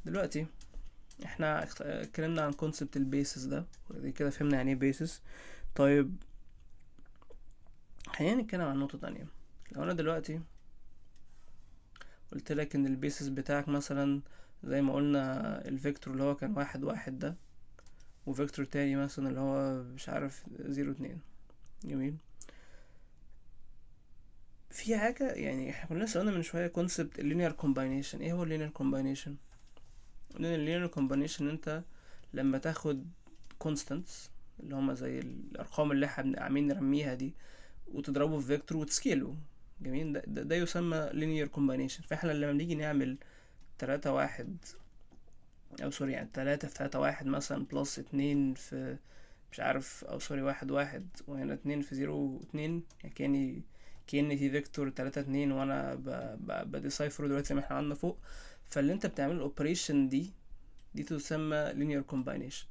دلوقتي احنا اتكلمنا عن كونسبت البيسز ده، ودي كده فهمنا يعني ايه بيسز. طيب خلينا نتكلم عن نقطة تانية. لو انا دلوقتي قلت لك ان البيسز بتاعك مثلا زي ما قلنا الفيكتور اللي هو كان 1 1 ده، وفيكتور تاني مثلا اللي هو مش عارف 0 2. جميل. في حاجة يعني احنا كنا لسه قلنا من شوية كونسبت اللينير كومباينيشن. ايه هو اللينير كومباينيشن؟ قلنا اللينير كومباينيشن انت لما تاخد كونستانتس اللي هما زي الارقام اللي احنا عاملين نرميها دي وتضربه في فيكتور وتسكيله. جميل. ده يسمى linear combination. فاحنا لما نيجي نعمل 3 1 او سوري يعني 3 في 3 1 مثلا بلس 2 في مش عارف او سوري 1 1 وهنا 2 في 0 2، يعني كأني في فيكتور 3 2 وانا بديسايفره دلوقتي زي ما احنا عملنا فوق. فاللي انت بتعمل الاوبريشن دي تسمى linear combination.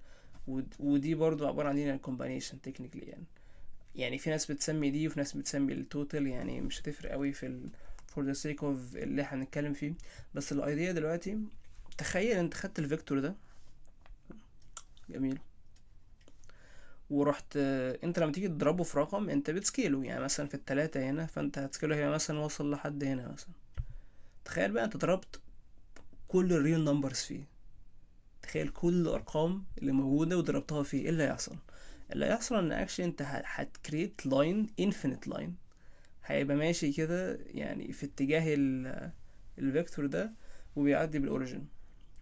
ودي برضو عبارة عن linear combination technically يعني في ناس بتسمي دي وفي ناس بتسمي التوتال، يعني مش هتفرق قوي for the sake of اللي احنا هنتكلم فيه. بس الايديا دلوقتي تخيل انت خدت الفيكتور ده. جميل. ورحت انت لما تيجي تضربه في رقم انت بتسكيله، يعني مثلا في التلاتة هنا فانت هتسكيله هنا مثلا وصل لحد هنا مثلا. تخيل بقى انت ضربت كل الريل نمبرز فيه. تخيل كل الارقام اللي موجودة وضربتها فيه، ايه اللي هيحصل؟ اللي هيحصل ان اكشن انت هتكريت لاين انفينيت لاين هيبقى ماشي كده يعني في اتجاه الفيكتور ده وبيعدي بالاوريجين،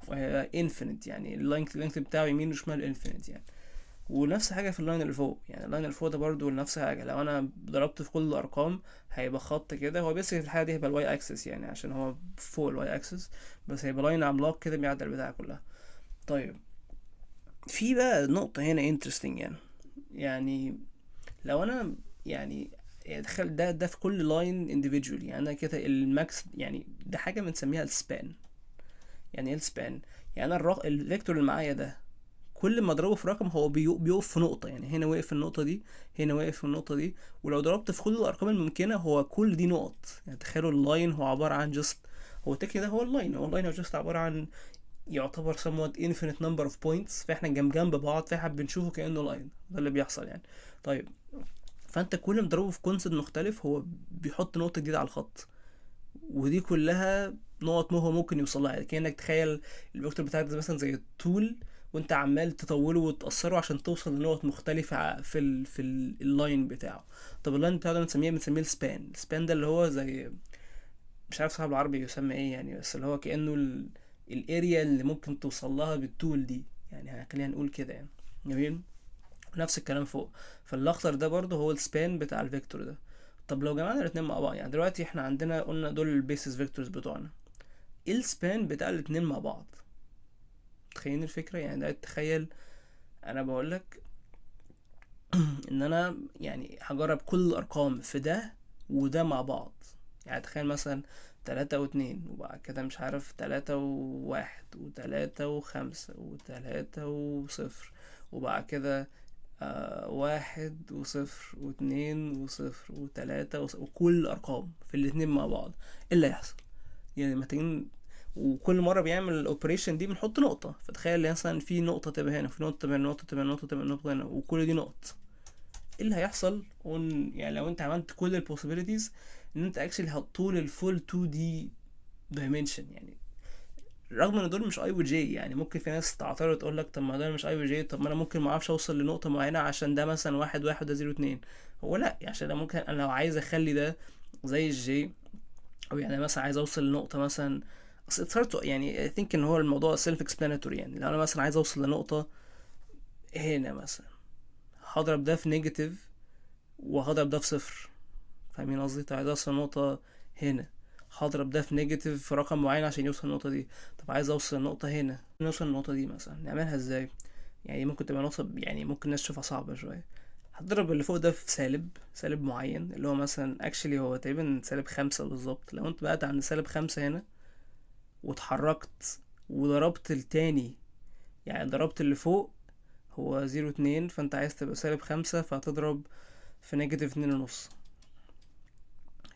وهي انفينيت يعني اللينث بتاعه يمين وشمال انفينيت يعني. ونفس حاجه في اللاين اللي فوق، يعني اللاين اللي فوق ده برضو نفس حاجه. لو انا ضربت في كل الارقام هيبقى خط كده، هو بس في الحاله دي هيبقى الواي اكسس يعني عشان هو فوق الواي اكسس، بس هيبقى لاين عملاق كده بيعدي البتاعه كلها. طيب في بقى نقطه هنا انترستنج يعني لو انا يعني تخيل ده في كل لاين individually، يعني انا كده الماكس يعني ده حاجه بنسميها السبان. يعني ايه السبان؟ يعني انا الفيكتور اللي معايا ده كل ما اضربه في رقم هو بيقف في نقطه، يعني هنا واقف في النقطه دي، هنا واقف في النقطه دي. ولو ضربت في كل الارقام الممكنه هو كل دي نقط. يعني تخيلوا اللاين هو عباره عن جست، هو تكني ده هو اللاين هو جست عباره عن يعتبر somewhat infinite number of points، فاحنا جنب بعض فاحنا بنشوفه كانه لاين. ده اللي بيحصل يعني. طيب فانت كل ما تضربه في كونسيبت مختلف هو بيحط نقطه جديده على الخط، ودي كلها نقط ما هو ممكن يوصل لها. يعني كانك تخيل الفيكتور بتاعك ده مثلا زي الطول، وانت عمال تطوله وتقصره عشان توصل لنقط مختلفة اللاين بتاعه. طب اللاين بتاعه ده بنسميه السبان ده اللي هو زي مش عارف صاحب العربي يسمى ايه يعني، بس اللي هو كأنه الاريا اللي ممكن توصل لها بالطول دي، يعني خلينا نقول كده يعني. جميل. نفس الكلام فوق. فالاخضر ده برضه هو السبان بتاع الفيكتور ده. طب لو جمعنا الاتنين مع بعض، يعني دلوقتي احنا عندنا قلنا دول البيسز فيكتورز بتوعنا، ايه السبان بتاع الاتنين مع بعض؟ تخيل الفكرة يعني. ده تخيل انا بقولك ان انا يعني هجرب كل الارقام في ده وده مع بعض. يعني تخيل مثلا 3 و2 وبعد كده مش عارف 3 و1 و3 و5 و3 و0 وبعد كده 1 و0 و2 و0 و3 وكل الأرقام في الاتنين مع بعض. ايه اللي هيحصل؟ يعني محتاجين وكل مرة بيعمل الاوبريشن دي بنحط نقطة. فتخيل مثلا في نقطة تبقى هنا، في نقطة تبقى هنا، نقطة تبقى هنا، نقطة تبقى نقطة هنا، وكل دي نقط. ايه اللي هيحصل يعني لو انت عملت كل البوسيبيليتيز ان انت اكشلي هتطول الفول 2 دي دايمنشن يعني. رغم ان دول مش اي وجي، يعني ممكن في ناس تعترض تقول لك طب ما ده مش اي وجي، طب ما انا ممكن ما اعرفش اوصل لنقطه معينه عشان ده مثلا 1 1 ده 0 2. هو لا، عشان انا ممكن انا لو عايز اخلي ده زي الجي، او يعني مثلا عايز اوصل لنقطه مثلا، اصل صارت يعني I think ان هو الموضوع سيلف اكسبلاناتوري. يعني لو انا مثلا عايز اوصل لنقطه هنا مثلا هضرب ده في نيجاتيف وهضرب ده في صفر. فاهمين قصدي؟ طب عايز اوصل لنقطه هنا هضرب ده في نيجاتيف في رقم معين عشان يوصل النقطة دي. طب عايز اوصل النقطة هنا، نوصل النقطة دي مثلا نعملها ازاي؟ يعني ممكن تبقى نقطة يعني ممكن الناس تشوفها صعبة شوية. هتضرب اللي فوق ده في سالب معين اللي هو مثلا اكشلي هو تقريبا -5 بالظبط. لو انت بقيت عند -5 هنا واتحركت وضربت التاني، يعني ضربت اللي فوق هو 0 2، فانت عايز تبقى -5 فهتضرب في -2.5.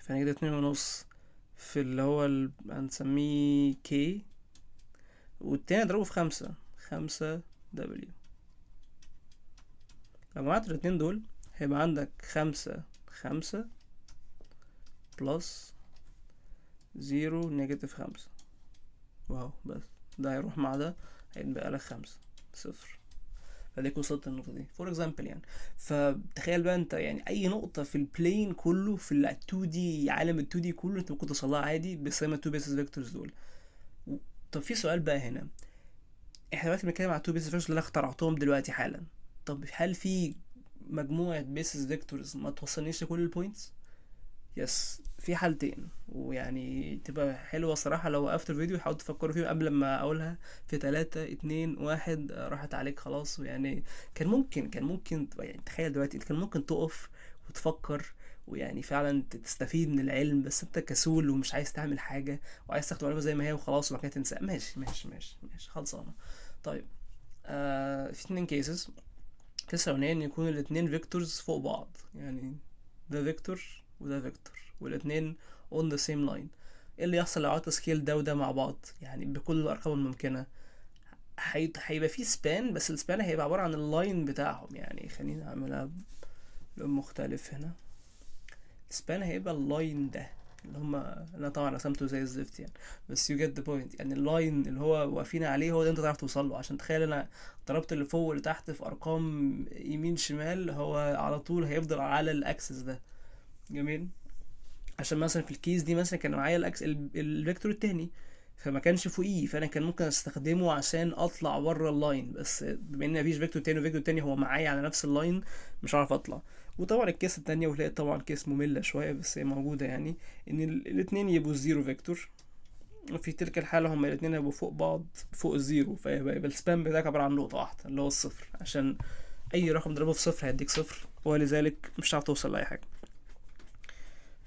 في -2.5 في اللي هو هنسميه كي، والتاني اضربه في 5 W. لو جمعت الاتنين دول هيبقى عندك 5 بلس 0 نيجاتيف 5. واو، بس ده هيروح مع ده هيتبقى لك 0. فديك وصلت النقطة دي فور اكزامبل يعني. فتخيل بقى انت يعني اي نقطة في البلين كله، في ال 2 دي، عالم ال 2 دي كله، انت ممكن توصلها عادي باستخدام ال 2 بيسز فيكتورز دول. طب في سؤال بقى هنا، احنا دلوقتي بنتكلم على 2 بيسز فيكتورز اللي انا اخترعتهم دلوقتي حالا. طب هل في مجموعة بيسز فيكتورز ما توصلنيش لكل البوينتس؟ يس، في حالتين، ويعني تبقى حلوة صراحة لو وقفت الفيديو حاول تفكروا فيهم قبل ما اقولها. في 3 2 1 راحت عليك خلاص. ويعني كان ممكن يعني تخيل دلوقتي انت كان ممكن تقف وتفكر ويعني فعلا تستفيد من العلم، بس انت كسول ومش عايز تعمل حاجة وعايز تاخد معلومة زي ما هي وخلاص وبعد كده تنساها. ماشي خلصانة. طيب في 2 كيسز. الكيس الاولانية ان يكون الاتنين فيكتورز فوق بعض، يعني ده فيكتور وده فيكتور والاتنين on the same line. ايه اللي يحصل لو عملت سكيل ده وده مع بعض يعني بكل الارقام الممكنة؟ هيبقى فيه سبان، بس السبان هيبقى عبارة عن اللاين بتاعهم. يعني خلينا نعملها بلون مختلف هنا. السبان هيبقى اللاين ده اللي هما انا طبعا رسمته زي الزفت يعني، بس you get the point. يعني اللاين اللي هو واقفين عليه هو ده انت تعرف توصل له. عشان تخيل انا ضربت اللي فوق واللي تحت في ارقام يمين شمال، هو على طول هيفضل على الاكسس ده. جميل. عشان مثلا في الكيس دي مثلا كان معايا الفيكتور التاني فما كانش فوقيه، فانا كان ممكن استخدمه عشان اطلع بره اللاين، بس بما ان مفيش فيكتور تاني وفيكتور تاني هو معايا على نفس اللاين مش عارف اطلع. وطبعا الكيس التانية وهي طبعا كيس مملة شوية بس هي موجودة، يعني ان الاتنين يبقوا زيرو فيكتور. وفي تلك الحالة هما الاتنين هيبقوا فوق بعض فوق الزيرو، فيبقى السبان بتاعك عبارة عن نقطة واحدة اللي هو الصفر، عشان اي رقم ضربه في صفر هيديك صفر، ولذلك مش هتعرف توصل لاي حاجة.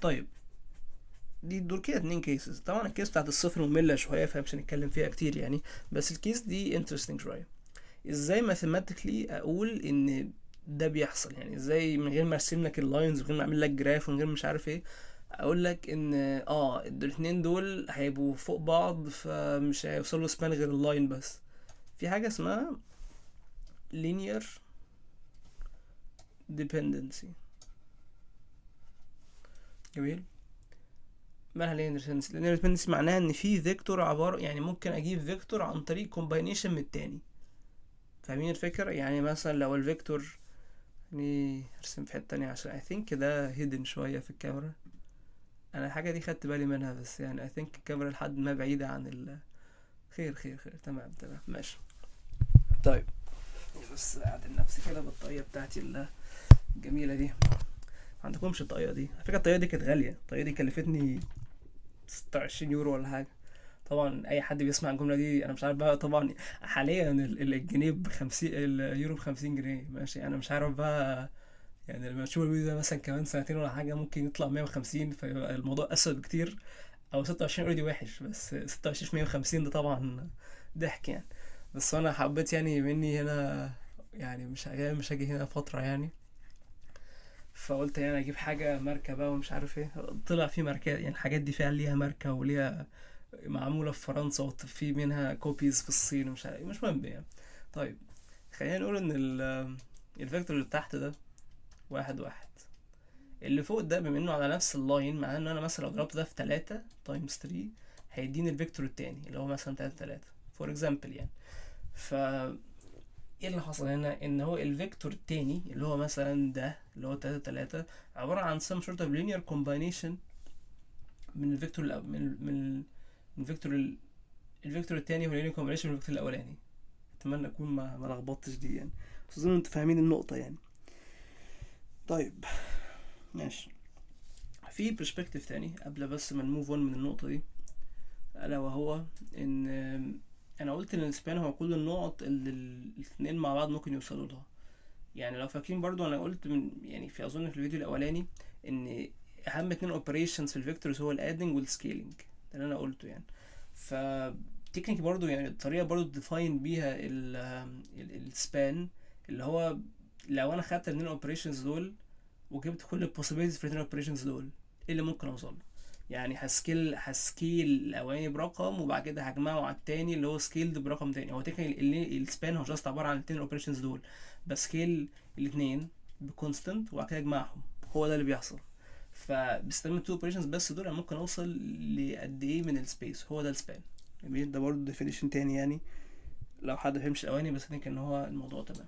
طيب دول كده 2 كيسز. طبعا الكيس بتاعت الصفر مملة شوية فمش هنتكلم فيها كتير يعني، بس الكيس دي انترستنج شوية. ازاي ماثيماتيكلي اقول ان ده بيحصل؟ يعني ازاي من غير ما ارسم لك اللاينز ومن غير ما اعمل لك جراف ومن غير مش عارف ايه اقول لك ان الاتنين دول هيبقوا فوق بعض فمش هيوصلوا سبان غير اللاين بس؟ في حاجة اسمها linear dependency. جميل. مالها linear dependency؟ linear dependency معناها ان في فيكتور عبارة، يعني ممكن اجيب فيكتور عن طريق كومباينيشن من التاني. فاهمين الفكرة؟ يعني مثلا لو الفيكتور، يعني ارسم في حتة تانية عشان I think ده hidden شوية في الكاميرا. انا الحاجة دي خدت بالي منها بس يعني I think الكاميرا لحد ما بعيدة عن خير. تمام ماشي. طيب بس اعدل نفسي كده بالطاقية بتاعتي الجميلة دي. عندكمش الطاقية دي؟ على فكرة الطاقية دي كانت غالية، الطاقية دي كلفتني 26 يورو ولا حاجة. طبعا اي حد بيسمع الجمله دي انا مش عارف بقى، طبعا حاليا الجنيه ب50، اليورو ب50 جنيه ماشي. انا مش عارف بقى يعني لما تشوف الفيديو ده مثلا كمان سنتين ولا حاجه ممكن يطلع 150 فيبقى الموضوع اسود بكتير. او 26 اوريدي وحش، بس 26 في 150 ده طبعا ضحك يعني. بس انا حبيت يعني مني هنا يعني مش هاجي هنا فتره يعني، فقلت يعني اجيب حاجه ماركه بقى ومش عارف ايه. طلع في ماركات يعني الحاجات دي فعلا ليها ماركه وليها معمولة في فرنسا وفي منها كوبيز في الصين ومش عارف مش مهم يعني. طيب خلينا نقول ان الفيكتور اللي تحت ده 1 اللي فوق ده بما انه على نفس اللاين، معناه ان انا مثلا لو ضربت ده في 3 تايمز 3 هيديني الفيكتور التاني اللي هو مثلا 3 فور اكزامبل يعني. ف ايه اللي حصل هنا؟ ان هو الفيكتور التاني اللي هو مثلا ده اللي هو 3 عبارة عن some sort of linear combination من الفيكتور من الفيكتور التاني هو linear combination من الفيكتور الاولاني. اتمنى اكون ما لخبطتش دي يعني، بس اظن انتوا فاهمين النقطة يعني. طيب ماشي. في برسبكتيف تاني قبل بس ما نموف اون من النقطة دي، الا وهو ان انا قلت ان السبان هو كل النقط اللي الاثنين مع بعض ممكن يوصلوا لها. يعني لو فاكرين برضو انا قلت من يعني في اظن في الفيديو الاولاني ان اهم 2 اوبريشنز في الفيكتورز هو الادنج والسكيلينج، ده اللي انا قلته يعني. ف تكنيك برضو يعني الطريقة برضو ديفاين بيها السبان اللي هو لو انا خدت ال2 اوبريشنز دول وجبت كل البوسيبيليتيز في ال2 اوبريشنز دول ايه اللي ممكن اوصل له. يعني هسكيل الاولاني برقم، وبعد كده هجمعه على التاني اللي هو سكيلد برقم تاني. هو تكنيكالي السبان هو جاست عباره عن الاتنين اوبريشنز دول، بسكيل الاتنين بكونستنت وبعد كده اجمعهم. هو ده اللي بيحصل. فبستخدم التو اوبريشنز بس دول انا ممكن اوصل لقد ايه من السبيس. هو ده السبان. جميل. ده برضه ديفينيشن تاني يعني، لو حد فهمش الاولاني، بس ان هو الموضوع تمام.